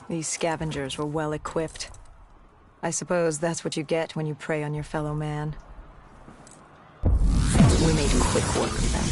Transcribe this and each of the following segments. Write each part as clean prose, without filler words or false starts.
These scavengers were well equipped. I suppose that's what you get when you prey on your fellow man. We made quick work of them.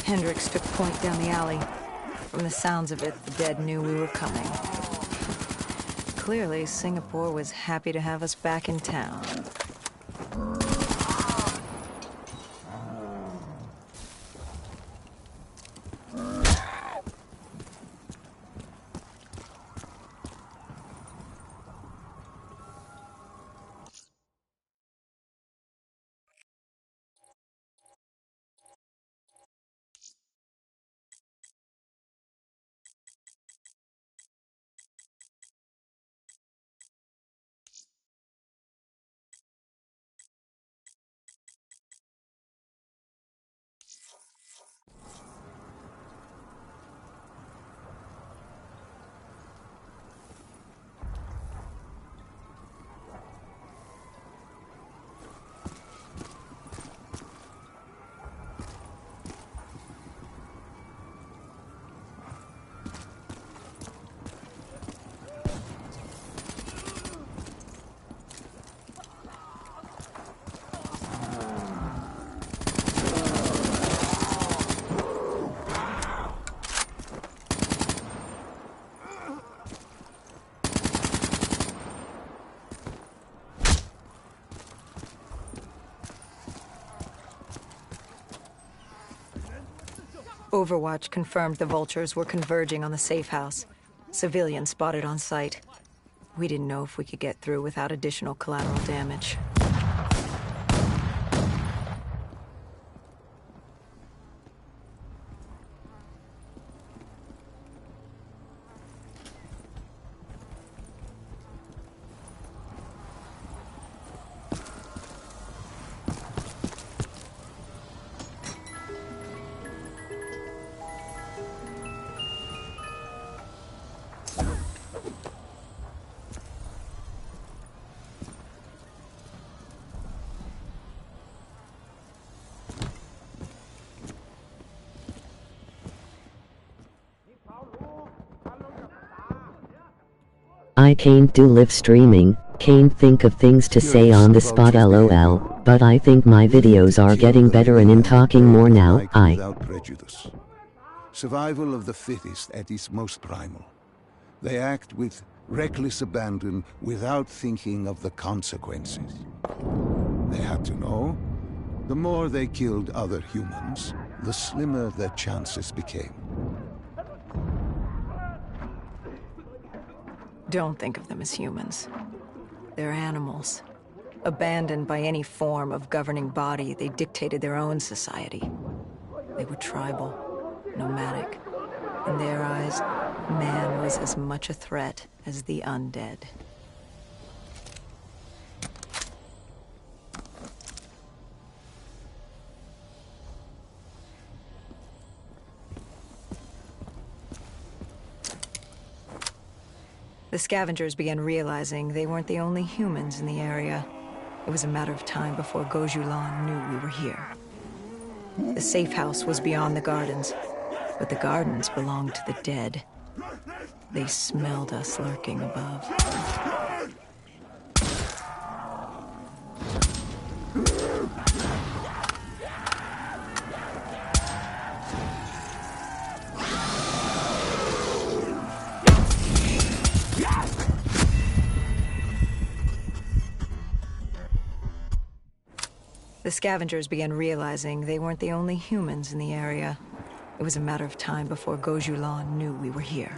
Hendricks took point down the alley. From the sounds of it, the dead knew we were coming. Clearly, Singapore was happy to have us back in town. Overwatch confirmed the vultures were converging on the safe house. Civilians spotted on site. We didn't know if we could get through without additional collateral damage. I can't do live streaming, can't think of things to say on the spot lol, but I think my videos are getting better and in talking more now, Without prejudice. Survival of the fittest at its most primal. They act with reckless abandon without thinking of the consequences. They had to know, the more they killed other humans, the slimmer their chances became. Don't think of them as humans. They're animals. Abandoned by any form of governing body, they dictated their own society. They were tribal, nomadic. In their eyes, man was as much a threat as the undead. The scavengers began realizing they weren't the only humans in the area. It was a matter of time before Gojulan knew we were here. The safe house was beyond the gardens, but the gardens belonged to the dead. They smelled us lurking above. The scavengers began realizing they weren't the only humans in the area. It was a matter of time before Gojulan knew we were here.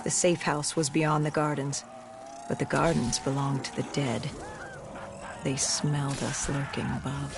The safe house was beyond the gardens, but the gardens belonged to the dead. They smelled us lurking above.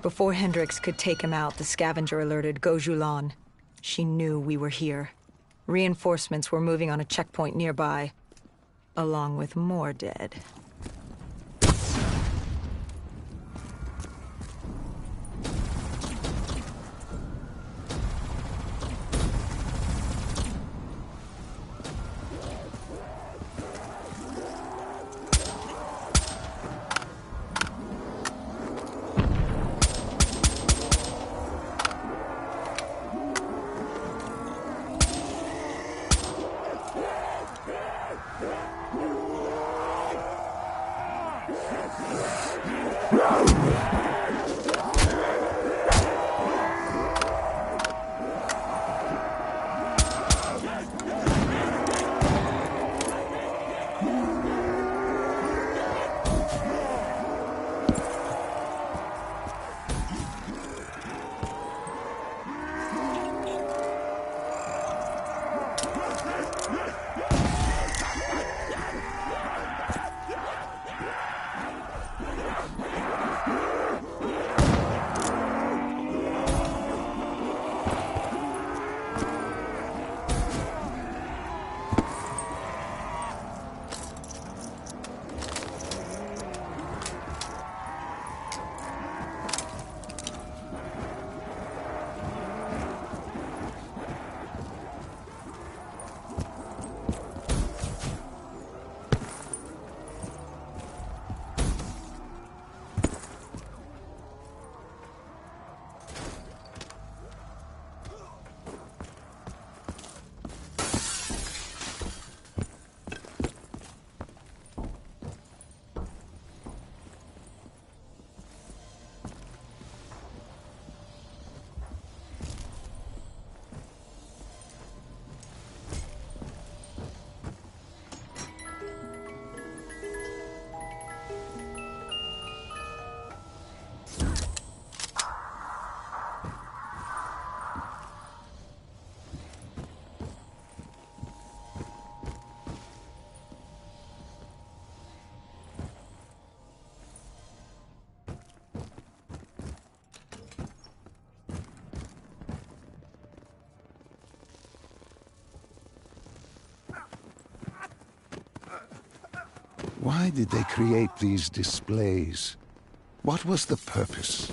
Before Hendricks could take him out, the scavenger alerted Gojulan. She knew we were here. Reinforcements were moving on a checkpoint nearby, along with more dead. Why did they create these displays? What was the purpose?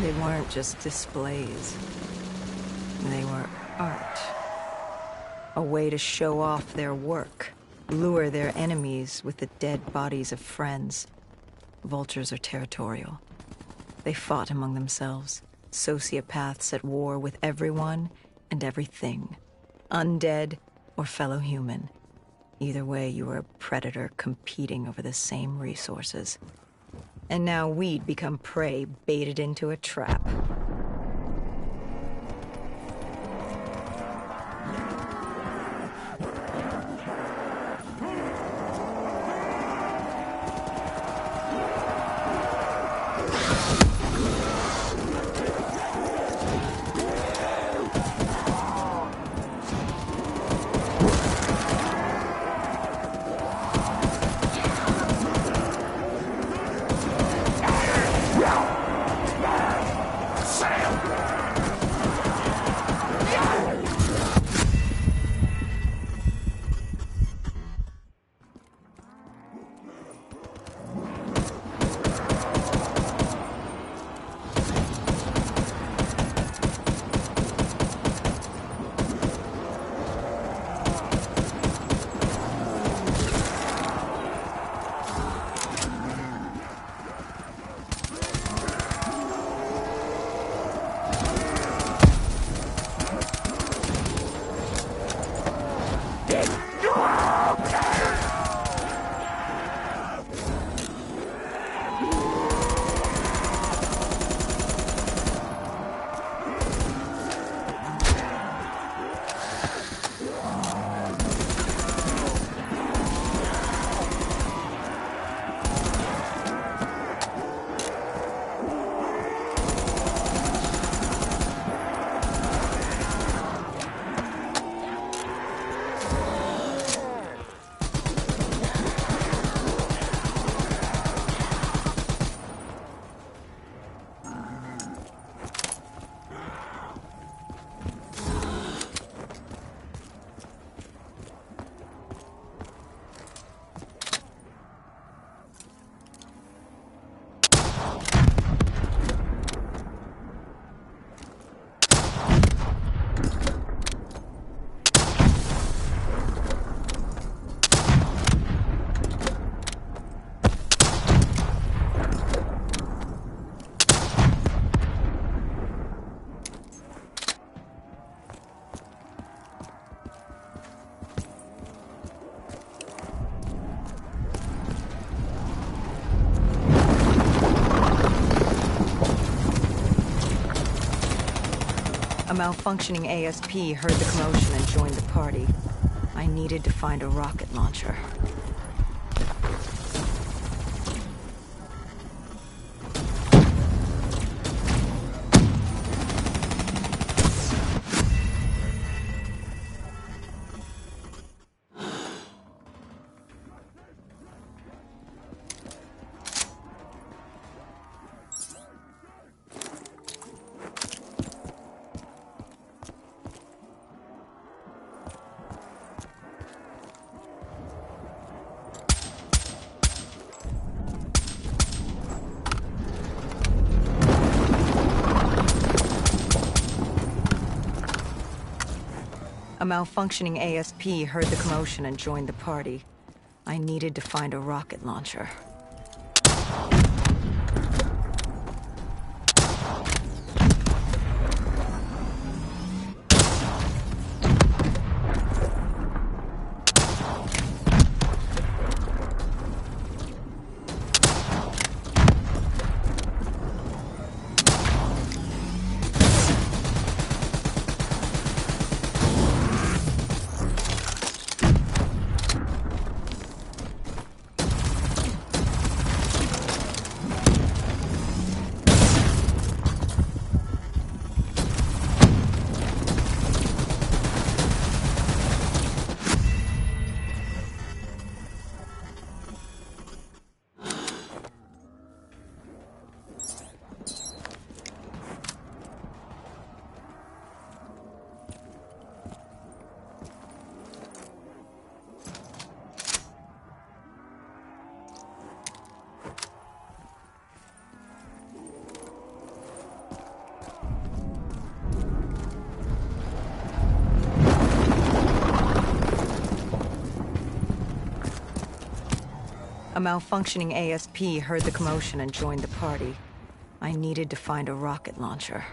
They weren't just displays. They were art. A way to show off their work, lure their enemies with the dead bodies of friends. Vultures are territorial. They fought among themselves, sociopaths at war with everyone and everything. Undead or fellow human. Either way, you were a predator competing over the same resources. And now we'd become prey baited into a trap. A malfunctioning ASP heard the commotion and joined the party. I needed to find a rocket launcher. A malfunctioning ASP heard the commotion and joined the party. I needed to find a rocket launcher. A malfunctioning ASP heard the commotion and joined the party. I needed to find a rocket launcher.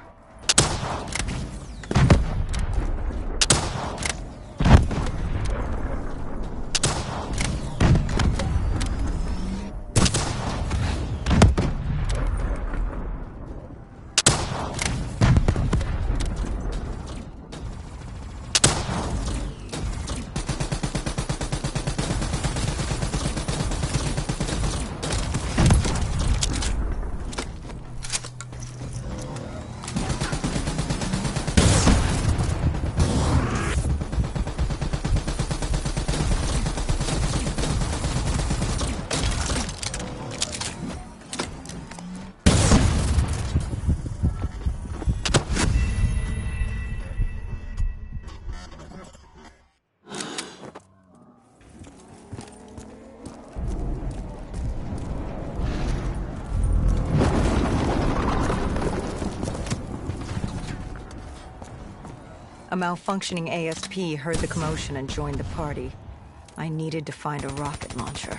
A malfunctioning ASP heard the commotion and joined the party. I needed to find a rocket launcher.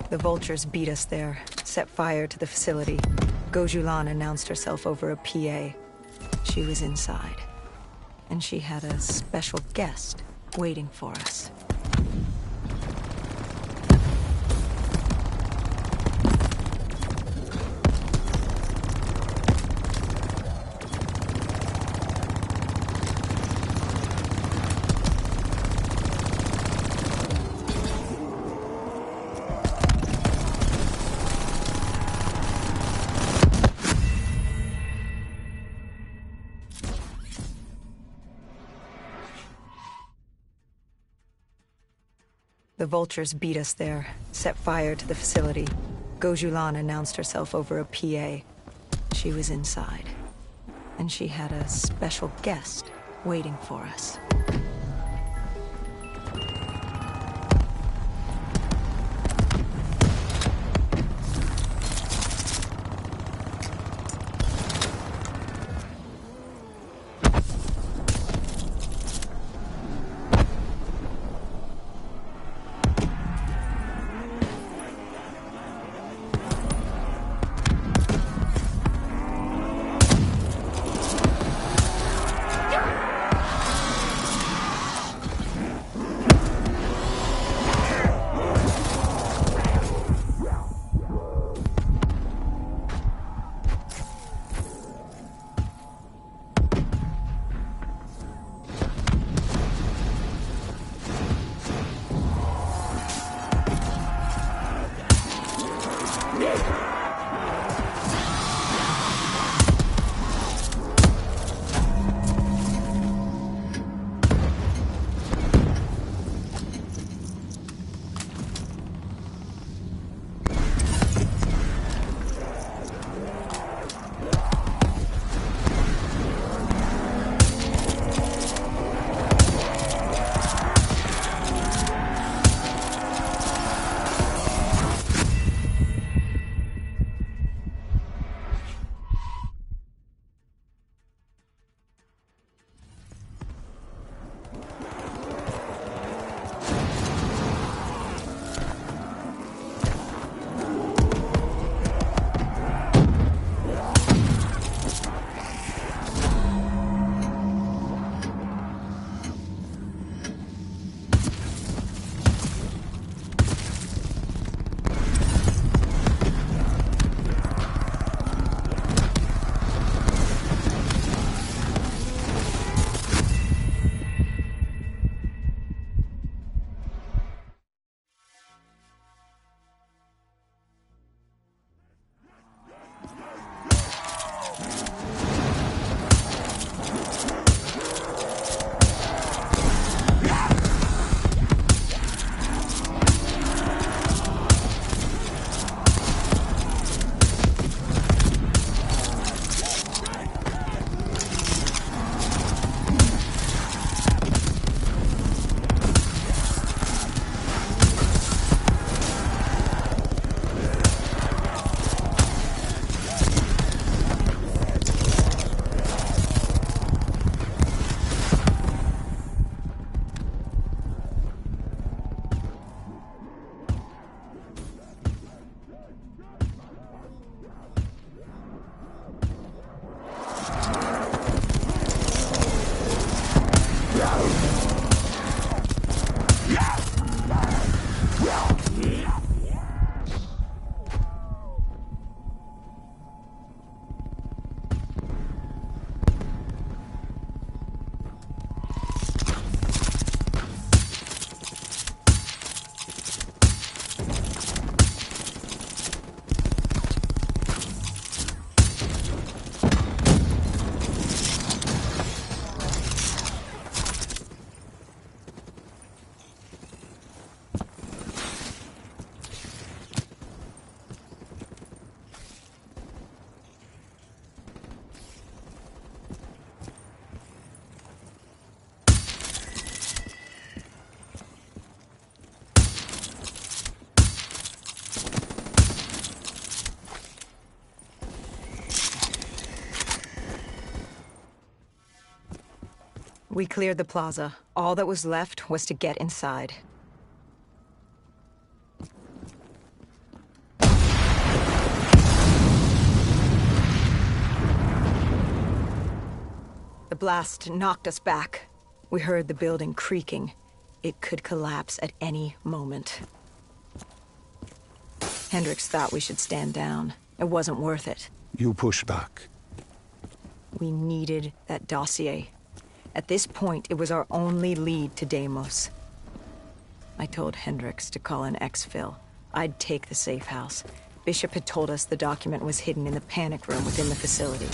The vultures beat us there, set fire to the facility. Gojulan announced herself over a PA. She was inside, and she had a special guest waiting for us. The vultures beat us there, set fire to the facility. Gojulan announced herself over a PA. She was inside, and she had a special guest waiting for us. We cleared the plaza. All that was left was to get inside. The blast knocked us back. We heard the building creaking. It could collapse at any moment. Hendricks thought we should stand down. It wasn't worth it. You push back. We needed that dossier. At this point, it was our only lead to Deimos. I told Hendricks to call in exfil. I'd take the safe house. Bishop had told us the document was hidden in the panic room within the facility.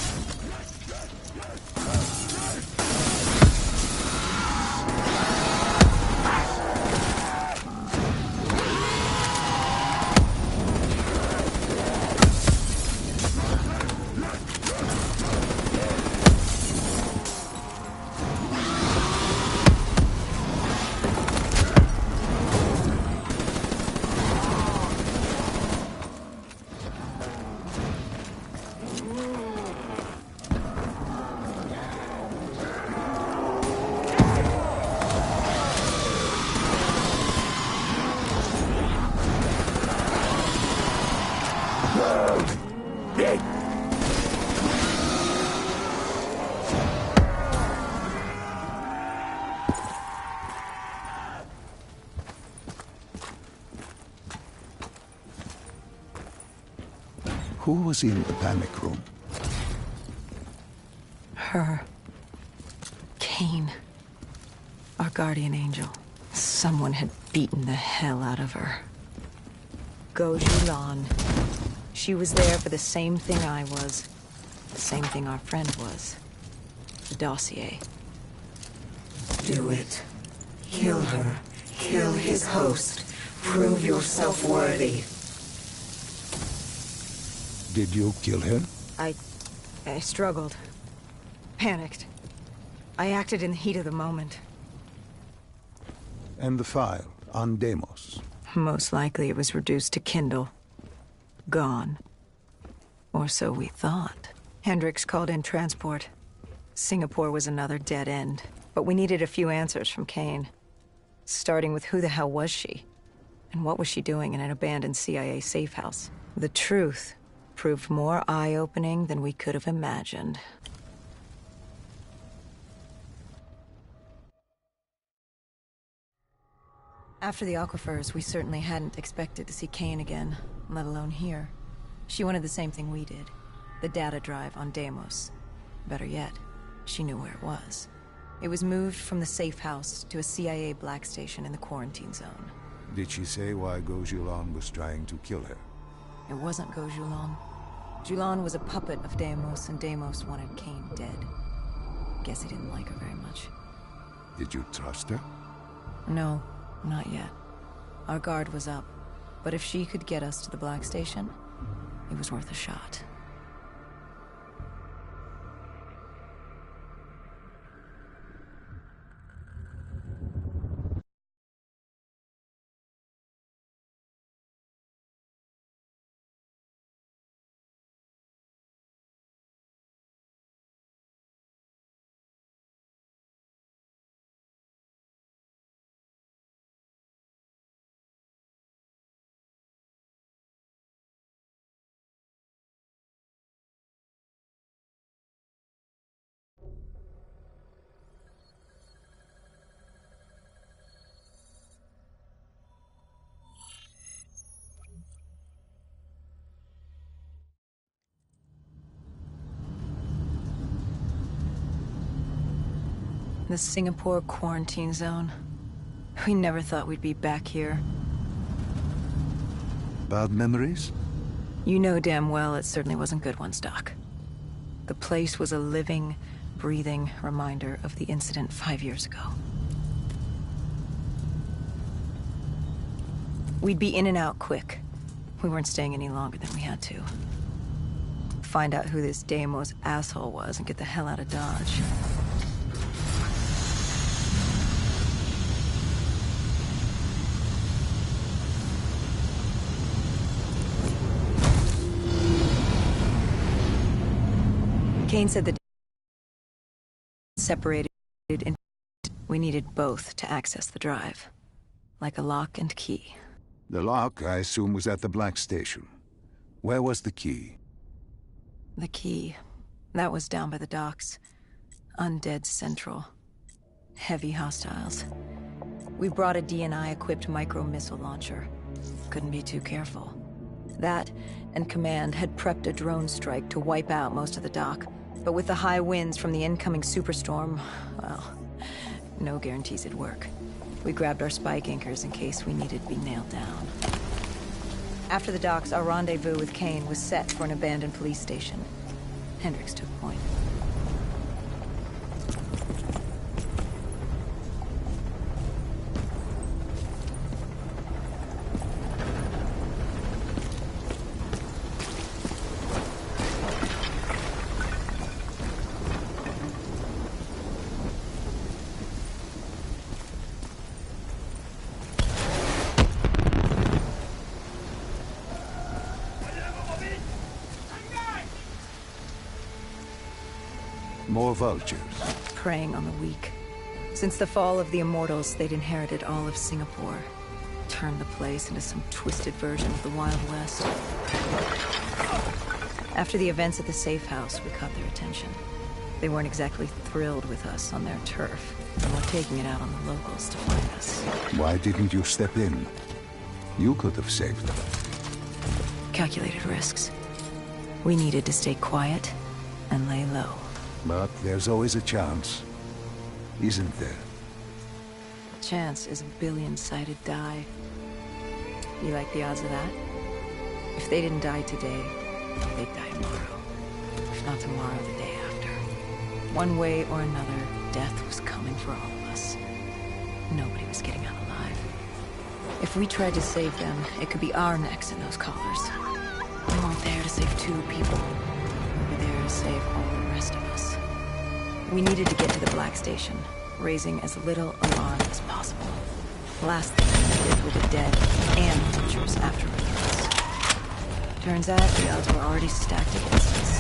Who was in the panic room? Her. Kane. Our guardian angel. Someone had beaten the hell out of her. Gojulan. She was there for the same thing I was. The same thing our friend was. The dossier. Do it. Kill her. Kill his host. Prove yourself worthy. Did you kill her? I struggled. Panicked. I acted in the heat of the moment. And the file on Deimos? Most likely it was reduced to Kindle. Gone. Or so we thought. Hendricks called in transport. Singapore was another dead end. But we needed a few answers from Kane. Starting with who the hell was she? And what was she doing in an abandoned CIA safe house? The truth proved more eye-opening than we could have imagined. After the aquifers, we certainly hadn't expected to see Kane again, let alone here. She wanted the same thing we did. The data drive on Deimos. Better yet, she knew where it was. It was moved from the safe house to a CIA black station in the quarantine zone. Did she say why Gojulan was trying to kill her? It wasn't Gojulan. Julan was a puppet of Deimos, and Deimos wanted Kane dead. Guess he didn't like her very much. Did you trust her? No, not yet. Our guard was up, but if she could get us to the black station, it was worth a shot. The Singapore quarantine zone. We never thought we'd be back here. Bad memories? You know damn well it certainly wasn't good ones, Doc. The place was a living, breathing reminder of the incident 5 years ago. We'd be in and out quick. We weren't staying any longer than we had to. Find out who this Deimos asshole was and get the hell out of Dodge. Kane said the separated in We needed both to access the drive. Like a lock and key. The lock, I assume, was at the Black Station. Where was the key? The key. That was down by the docks. Undead Central. Heavy hostiles. We brought a DNI-equipped micro-missile launcher. Couldn't be too careful. That, and Command had prepped a drone strike to wipe out most of the dock. But with the high winds from the incoming superstorm, well, no guarantees it'd work. We grabbed our spike anchors in case we needed to be nailed down. After the docks, our rendezvous with Kane was set for an abandoned police station. Hendricks took point. More vultures. Preying on the weak. Since the fall of the Immortals, they'd inherited all of Singapore. Turned the place into some twisted version of the Wild West. After the events at the safe house, we caught their attention. They weren't exactly thrilled with us on their turf, and were taking it out on the locals to find us. Why didn't you step in? You could have saved them. Calculated risks. We needed to stay quiet and lay low. But there's always a chance, isn't there? Chance is a billion-sided die. You like the odds of that? If they didn't die today, they'd die tomorrow. If not tomorrow, the day after. One way or another, death was coming for all of us. Nobody was getting out alive. If we tried to save them, it could be our necks in those collars. We weren't there to save 2 people. We were there to save all the rest of us. We needed to get to the Black Station, raising as little alarm as possible. The last thing we needed were the dead and vultures after us. Turns out the odds were already stacked against us.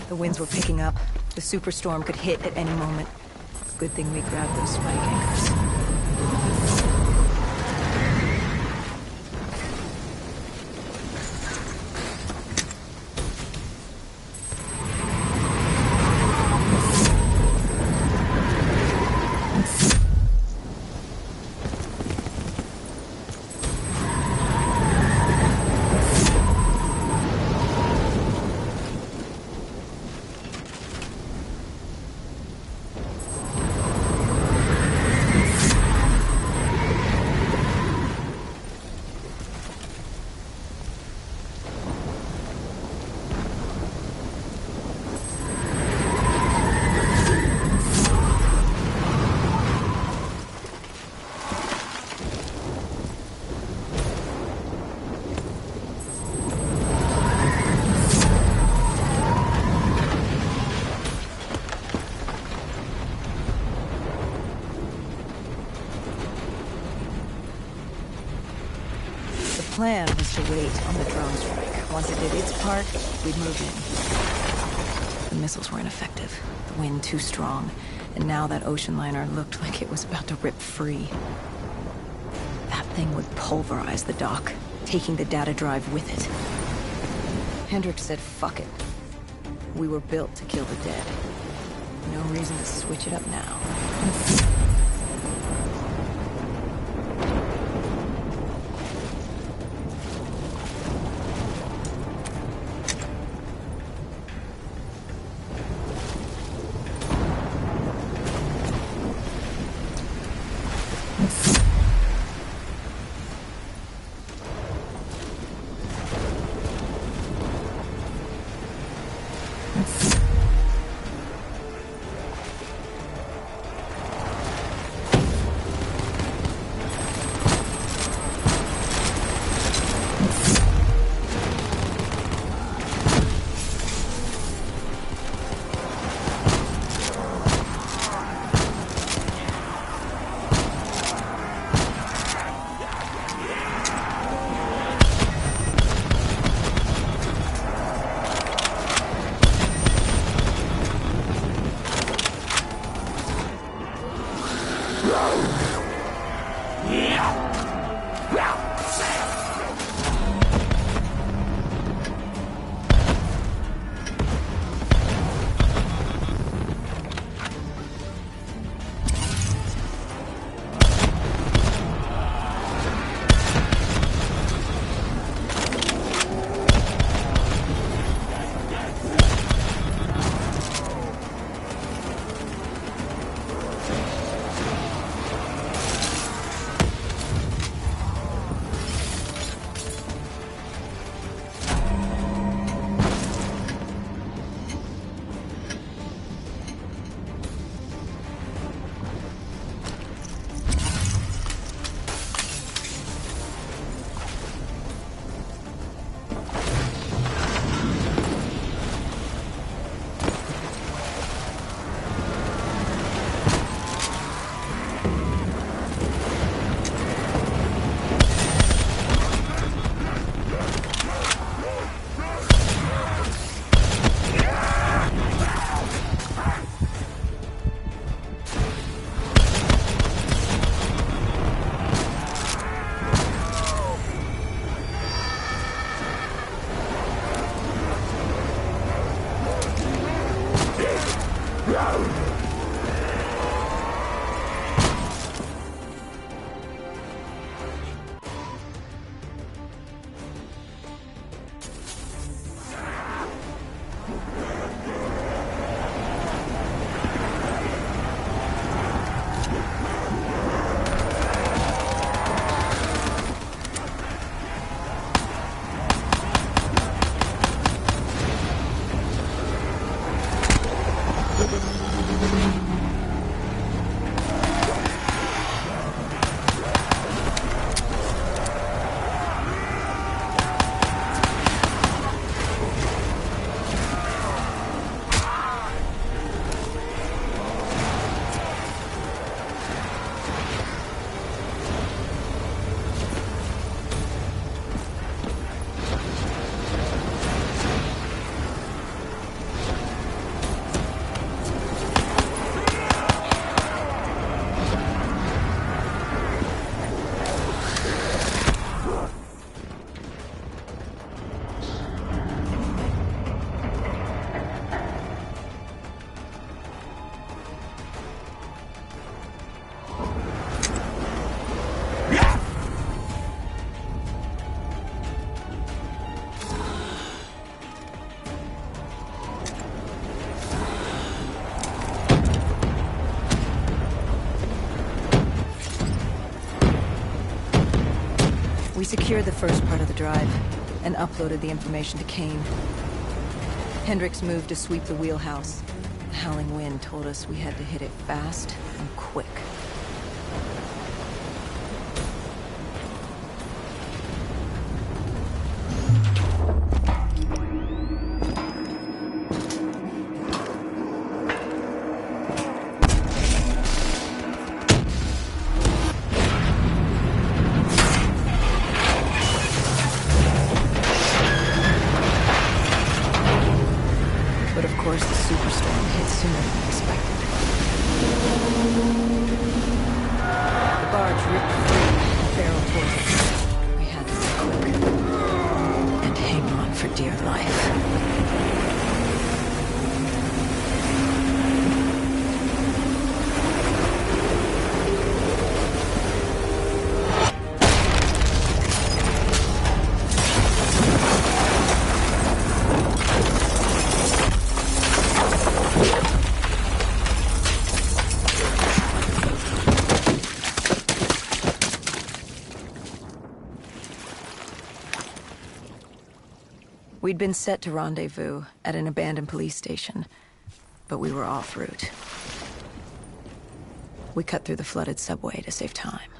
The winds were picking up. The superstorm could hit at any moment. Good thing we grabbed those spike anchors. plan was to wait on the drone strike. Once it did its part, we'd move in. The missiles were ineffective, the wind too strong, and now that ocean liner looked like it was about to rip free. That thing would pulverize the dock, taking the data drive with it. Hendricks said, fuck it. We were built to kill the dead. No reason to switch it up now. We secured the first part of the drive and uploaded the information to Kane. Hendricks moved to sweep the wheelhouse. The howling wind told us we had to hit it fast and quick. course, the superstorm hit sooner than expected. The barge ripped free and barreled towards us. We had to be quick and hang on for dear life. We'd been set to rendezvous at an abandoned police station, but we were off route. We cut through the flooded subway to save time.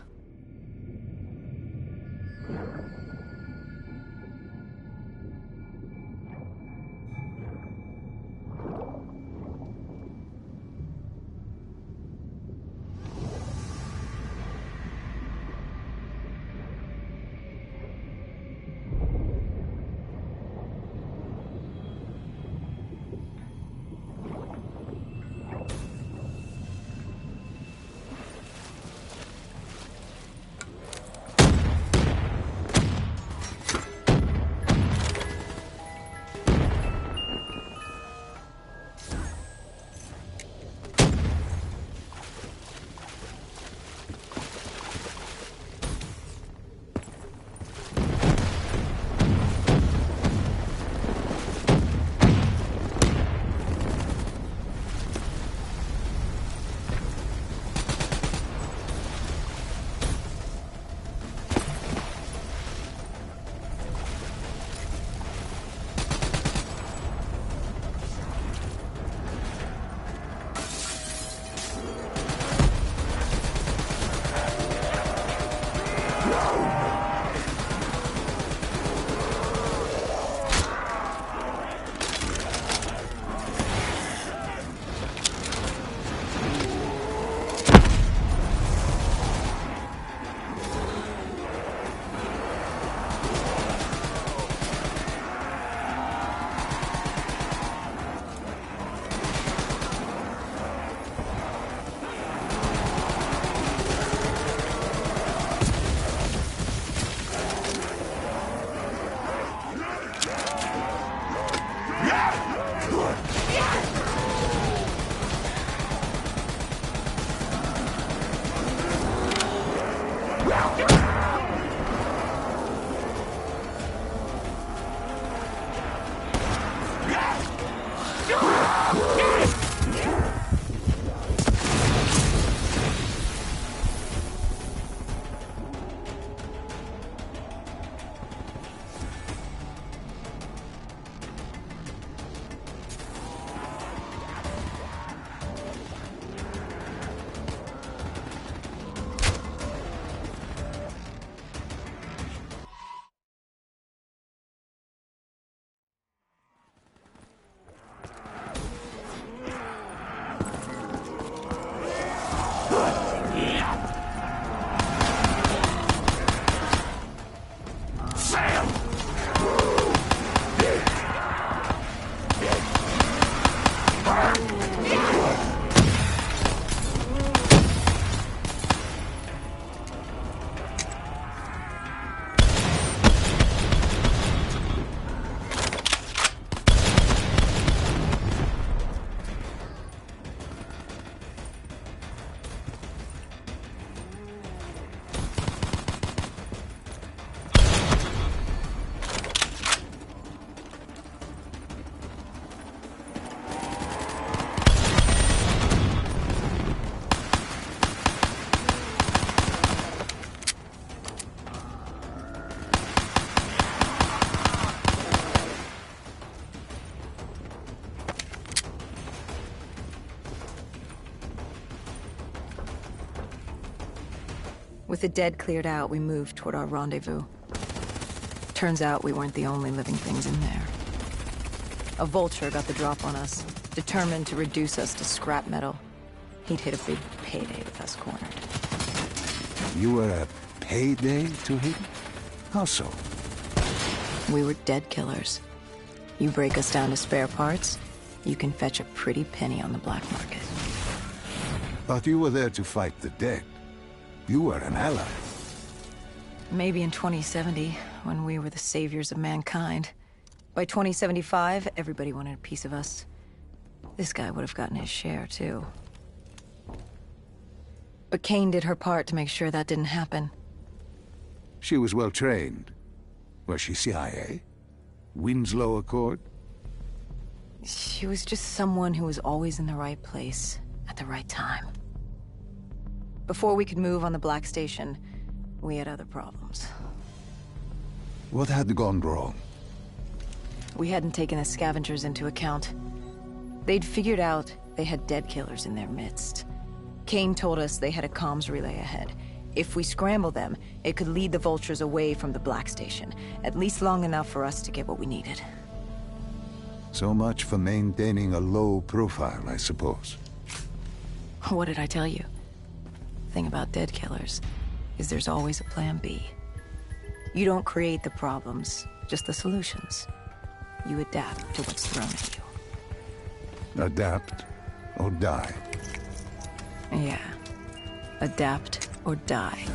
With the dead cleared out, we moved toward our rendezvous. Turns out we weren't the only living things in there. A vulture got the drop on us, determined to reduce us to scrap metal. He'd hit a big payday with us cornered. You were a payday to him? How so? We were dead killers. You break us down to spare parts, you can fetch a pretty penny on the black market. But you were there to fight the dead. You were an ally. Maybe in 2070, when we were the saviors of mankind. By 2075, everybody wanted a piece of us. This guy would have gotten his share, too. But Kane did her part to make sure that didn't happen. She was well trained. Was she CIA? Winslow Accord? She was just someone who was always in the right place, at the right time. Before we could move on the Black Station, we had other problems. What had gone wrong? We hadn't taken the scavengers into account. They'd figured out they had dead killers in their midst. Kane told us they had a comms relay ahead. If we scrambled them, it could lead the vultures away from the Black Station, at least long enough for us to get what we needed. So much for maintaining a low profile, I suppose. What did I tell you? The thing about dead killers is there's always a plan B. You don't create the problems, just the solutions. You adapt to what's thrown at you. Adapt or die. Yeah. Adapt or die.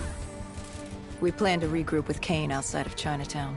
We plan to regroup with Kane outside of Chinatown.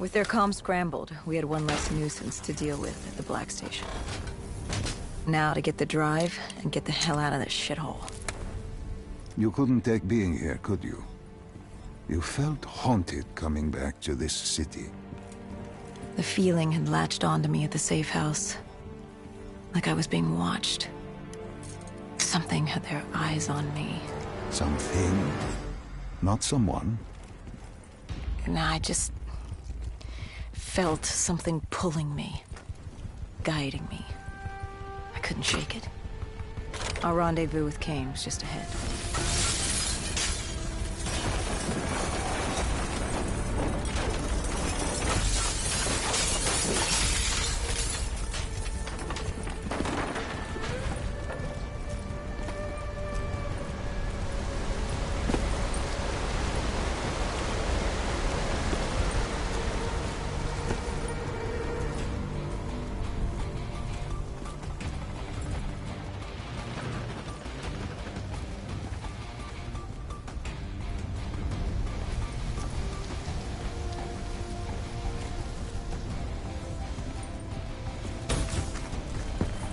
With their comms scrambled, we had one less nuisance to deal with at the Black Station. Now to get the drive and get the hell out of this shithole. You couldn't take being here, could you? You felt haunted coming back to this city. The feeling had latched onto me at the safe house. Like I was being watched. Something had their eyes on me. Something? Not someone? And I just felt something pulling me, guiding me. I couldn't shake it. Our rendezvous with Kane was just ahead.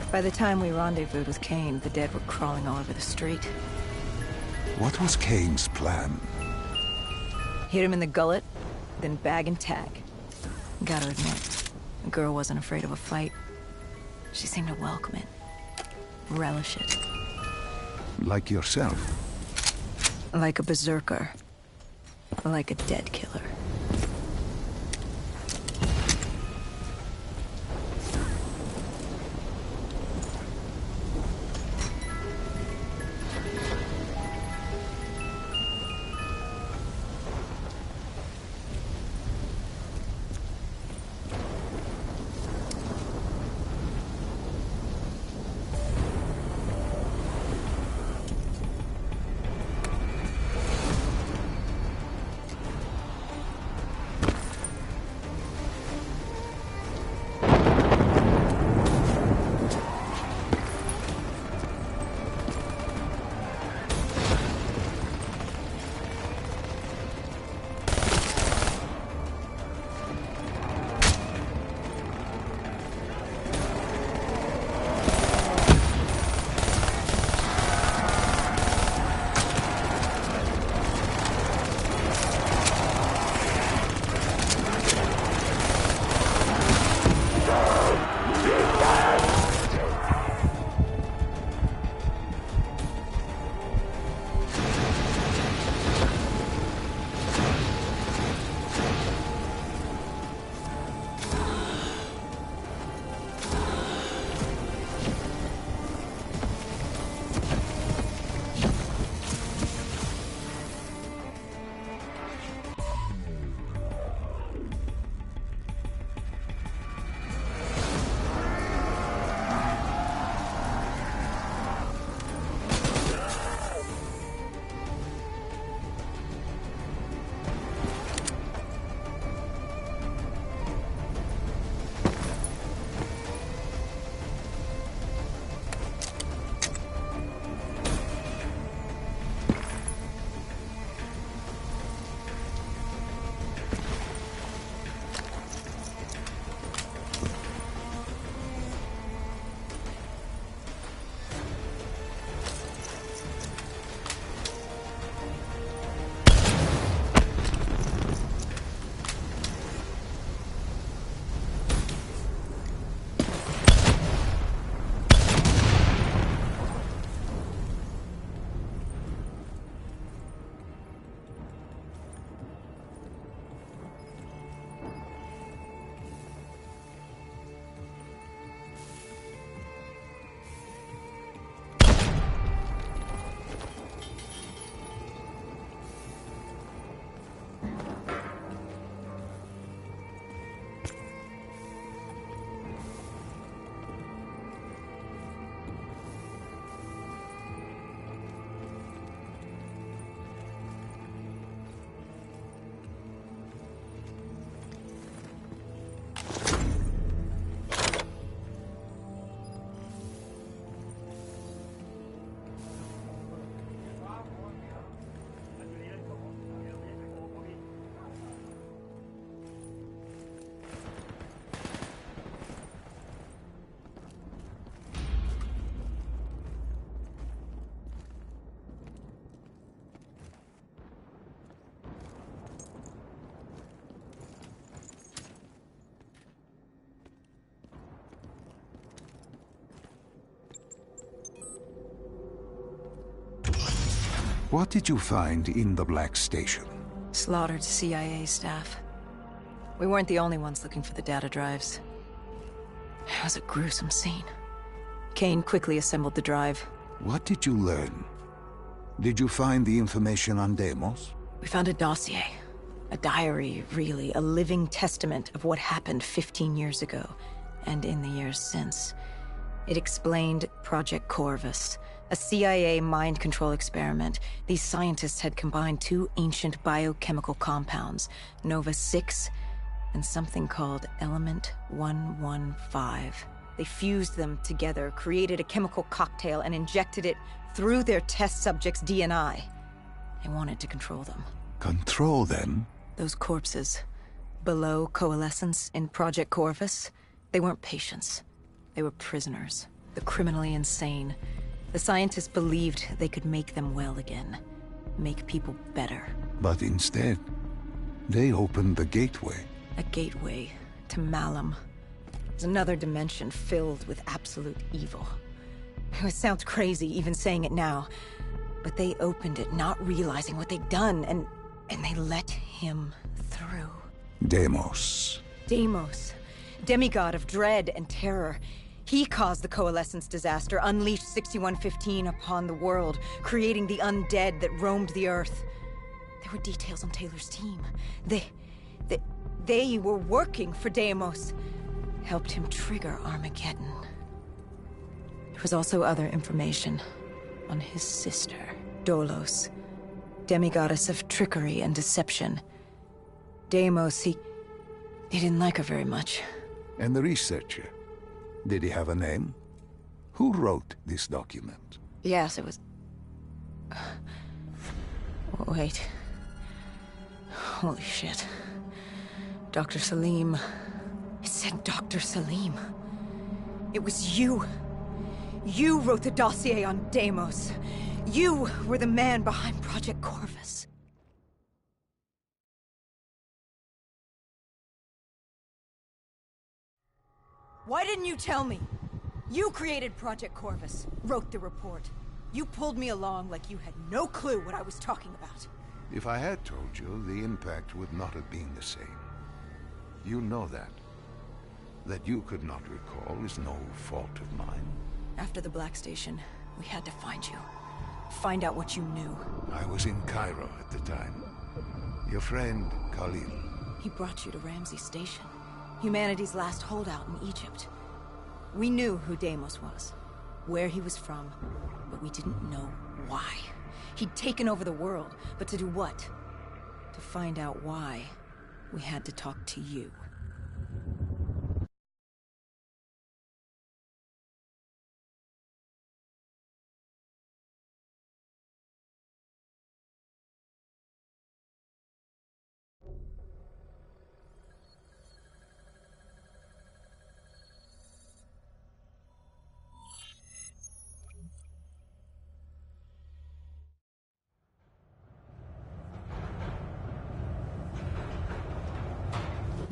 By the time we rendezvoused with Kane, the dead were crawling all over the street. What was Kane's plan? Hit him in the gullet, then bag and tag. Gotta admit, the girl wasn't afraid of a fight. She seemed to welcome it, relish it. Like yourself? Like a berserker. Like a dead killer. What did you find in the Black Station? Slaughtered CIA staff. We weren't the only ones looking for the data drives. It was a gruesome scene. Kane quickly assembled the drive. What did you learn? Did you find the information on Deimos? We found a dossier. A diary, really. A living testament of what happened 15 years ago, and in the years since. It explained Project Corvus, a CIA mind control experiment. These scientists had combined two ancient biochemical compounds, Nova-6 and something called Element 115. They fused them together, created a chemical cocktail, and injected it through their test subjects' DNI. They wanted to control them. Control them? Those corpses, below coalescence in Project Corvus, they weren't patients. They were prisoners. the criminally insane. The scientists believed they could make them well again. Make people better. But instead, they opened the gateway. A gateway to Malum. It's another dimension filled with absolute evil. It sounds crazy even saying it now, but they opened it not realizing what they'd done, and they let him through. Deimos. Deimos, demigod of dread and terror. He caused the Coalescence disaster, unleashed 6115 upon the world, creating the undead that roamed the earth. There were details on Taylor's team. They were working for Deimos. Helped him trigger Armageddon. There was also other information on his sister, Dolos, demigoddess of trickery and deception. Deimos, he didn't like her very much. And the researcher? Did he have a name? Who wrote this document? Yes, it was... Wait. Holy shit. Dr. Salim. It said Dr. Salim. It was you. You wrote the dossier on Deimos. You were the man behind Project Corvus. Why didn't you tell me? You created Project Corvus, wrote the report. You pulled me along like you had no clue what I was talking about. If I had told you, the impact would not have been the same. You know that. That you could not recall is no fault of mine. After the Black Station, we had to find you. Find out what you knew. I was in Cairo at the time. Your friend, Khalil. He brought you to Ramsey Station. Humanity's last holdout in Egypt. We knew who Deimos was, where he was from, but we didn't know why. He'd taken over the world, but to do what? To find out why, we had to talk to you.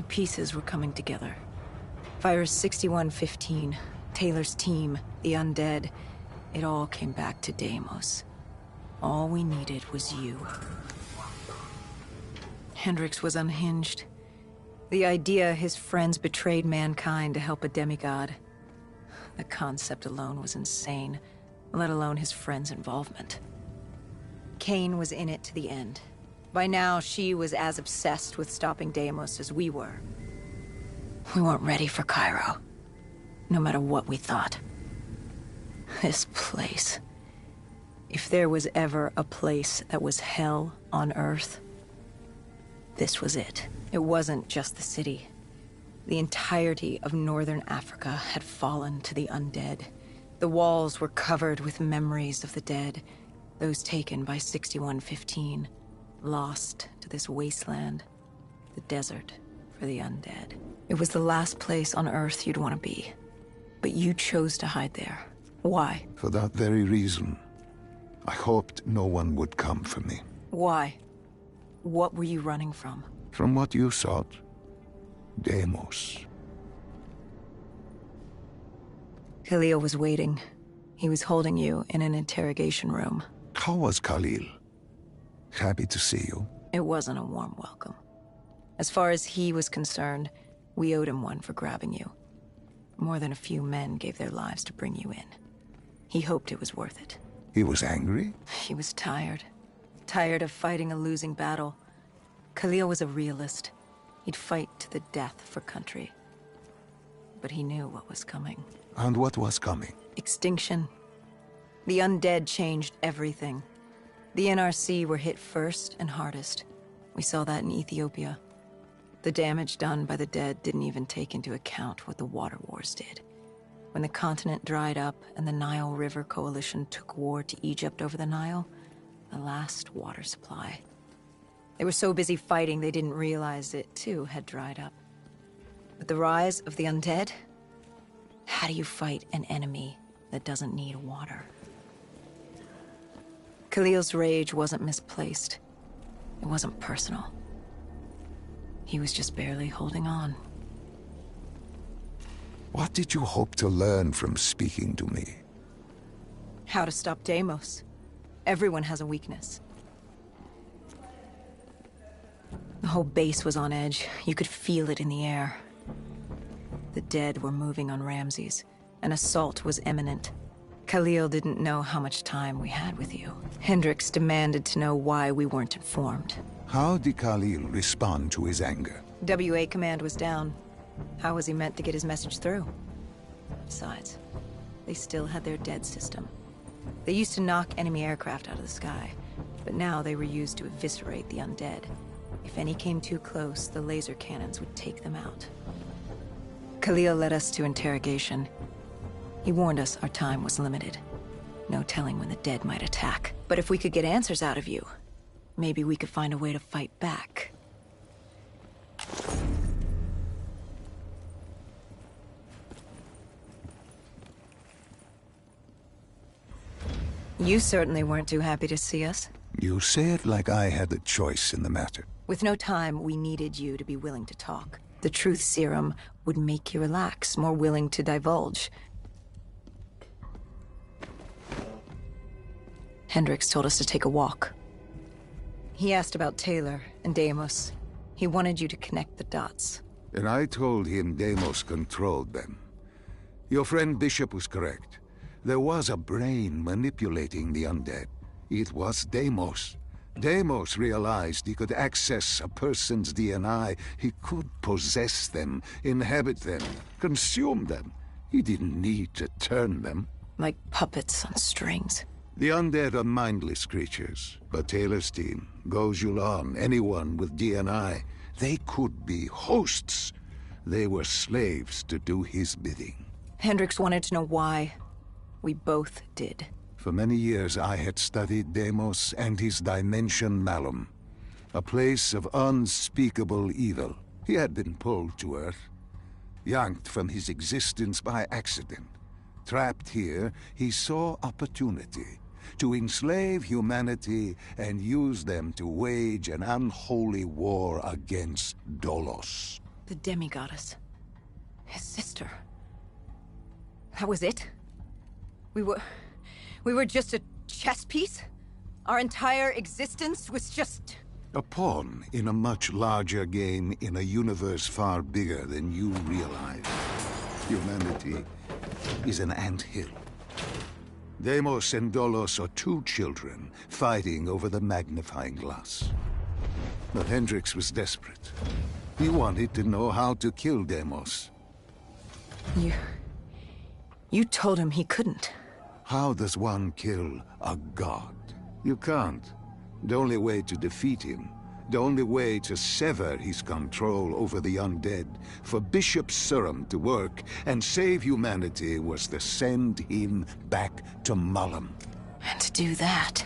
Pieces were coming together. Virus 6115, Taylor's team, the undead. It all came back to Deimos. All we needed was you. Hendricks was unhinged. The idea his friends betrayed mankind to help a demigod. The concept alone was insane, let alone his friends' involvement. Kane was in it to the end. By now, she was as obsessed with stopping Deimos as we were. We weren't ready for Cairo, no matter what we thought. This place. If there was ever a place that was hell on Earth, this was it. It wasn't just the city. The entirety of northern Africa had fallen to the undead. The walls were covered with memories of the dead, those taken by 6115. Lost to this wasteland, the desert for the undead. It was the last place on Earth you'd want to be. But you chose to hide there. Why? For that very reason. I hoped no one would come for me. Why? What were you running from? From what you sought. Deimos. Khalil was waiting. He was holding you in an interrogation room. How was Khalil? Happy to see you. It wasn't a warm welcome. As far as he was concerned, we owed him one for grabbing you. More than a few men gave their lives to bring you in. He hoped it was worth it. He was angry? He was tired. Tired of fighting a losing battle. Khalil was a realist. He'd fight to the death for country. But he knew what was coming. And what was coming? Extinction. The undead changed everything. The NRC were hit first and hardest. We saw that in Ethiopia. The damage done by the dead didn't even take into account what the water wars did. When the continent dried up and the Nile River Coalition took war to Egypt over the Nile, the last water supply. They were so busy fighting they didn't realize it too had dried up. But the rise of the undead? How do you fight an enemy that doesn't need water. Khalil's rage wasn't misplaced. It wasn't personal. He was just barely holding on. What did you hope to learn from speaking to me? How to stop Deimos. Everyone has a weakness. The whole base was on edge. You could feel it in the air. The dead were moving on Ramses. An assault was imminent. Khalil didn't know how much time we had with you. Hendricks demanded to know why we weren't informed. How did Khalil respond to his anger? WA command was down. How was he meant to get his message through? Besides, they still had their dead system. They used to knock enemy aircraft out of the sky, but now they were used to eviscerate the undead. If any came too close, the laser cannons would take them out. Khalil led us to interrogation. He warned us our time was limited. No telling when the dead might attack. But if we could get answers out of you, maybe we could find a way to fight back. You certainly weren't too happy to see us. You say it like I had a choice in the matter. With no time, we needed you to be willing to talk. The truth serum would make you relax, more willing to divulge. Hendricks told us to take a walk. He asked about Taylor and Deimos. He wanted you to connect the dots. And I told him Deimos controlled them. Your friend Bishop was correct. There was a brain manipulating the undead. It was Deimos. Deimos realized he could access a person's DNA. He could possess them, inhabit them, consume them. He didn't need to turn them. Like puppets on strings. The undead are mindless creatures, but Taylor's team, Gojulan, anyone with DNA, they could be hosts. They were slaves to do his bidding. Hendricks wanted to know why. We both did. For many years I had studied Deimos and his dimension Malum, a place of unspeakable evil. He had been pulled to Earth, yanked from his existence by accident. Trapped here, he saw opportunity to enslave humanity and use them to wage an unholy war against Dolos. The demigoddess. His sister. That was it? We were just a chess piece? Our entire existence was just... A pawn in a much larger game in a universe far bigger than you realize. Humanity is an anthill. Deimos and Dolos are two children fighting over the magnifying glass. But Hendricks was desperate. He wanted to know how to kill Deimos. You told him he couldn't. How does one kill a god? You can't. The only way to defeat him, the only way to sever his control over the undead, for Bishop Surum to work and save humanity, was to send him back to Malum. And to do that,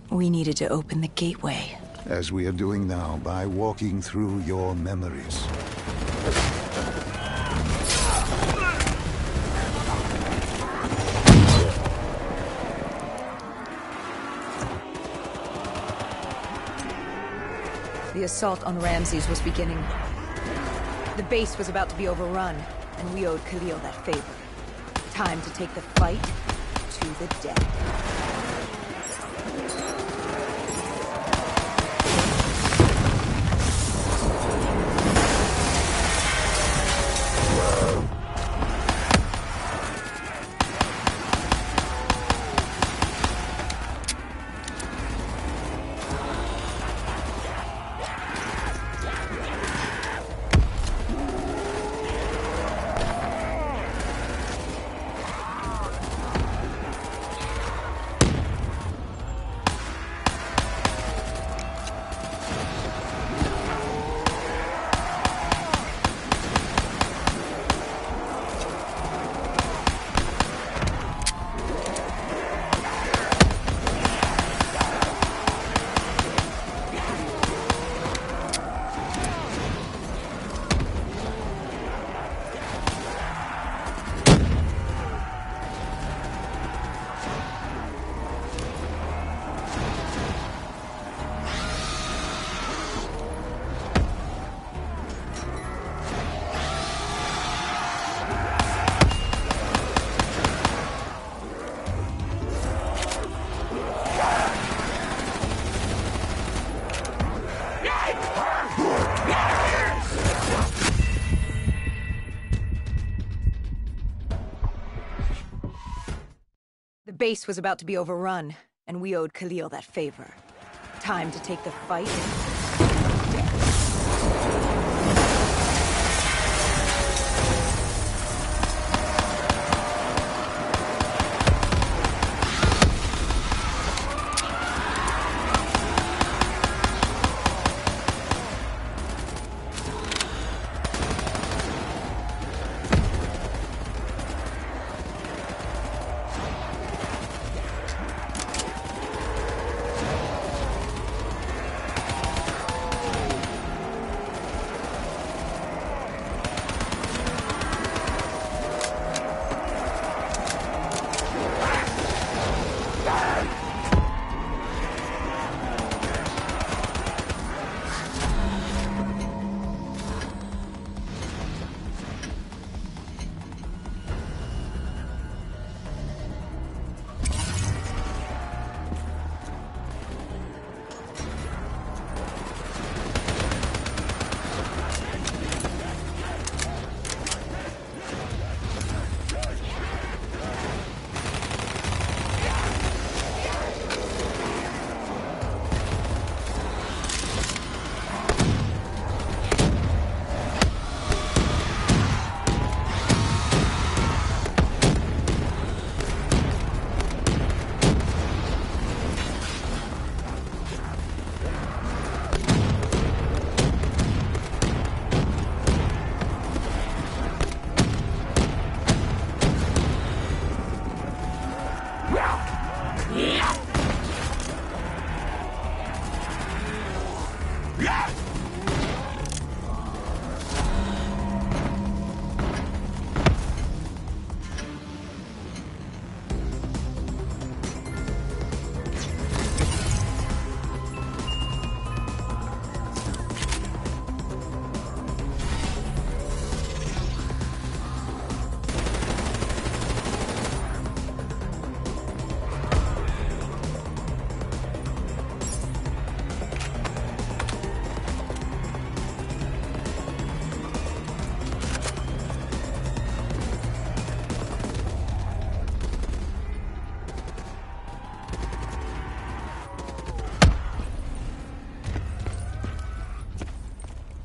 we needed to open the gateway. As we are doing now by walking through your memories. The assault on Ramses was beginning. The base was about to be overrun, and we owed Khalil that favor. Time to take the fight to the death. The base was about to be overrun, and we owed Khalil that favor. Time to take the fight.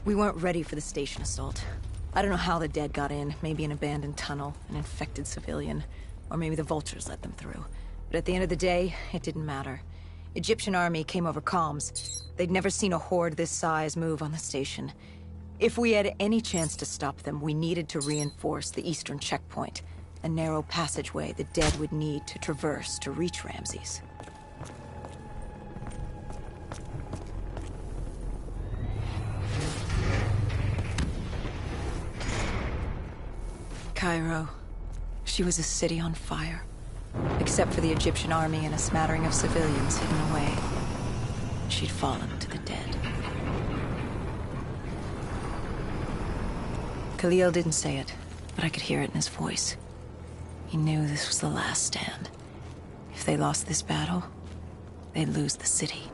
We weren't ready for the station assault. I don't know how the dead got in. Maybe an abandoned tunnel, an infected civilian, or maybe the vultures let them through. But at the end of the day, it didn't matter. Egyptian army came over comms. They'd never seen a horde this size move on the station. If we had any chance to stop them, we needed to reinforce the eastern checkpoint, a narrow passageway the dead would need to traverse to reach Ramses. Cairo. She was a city on fire. Except for the Egyptian army and a smattering of civilians hidden away. She'd fallen to the dead. Khalil didn't say it, but I could hear it in his voice. He knew this was the last stand. If they lost this battle, they'd lose the city.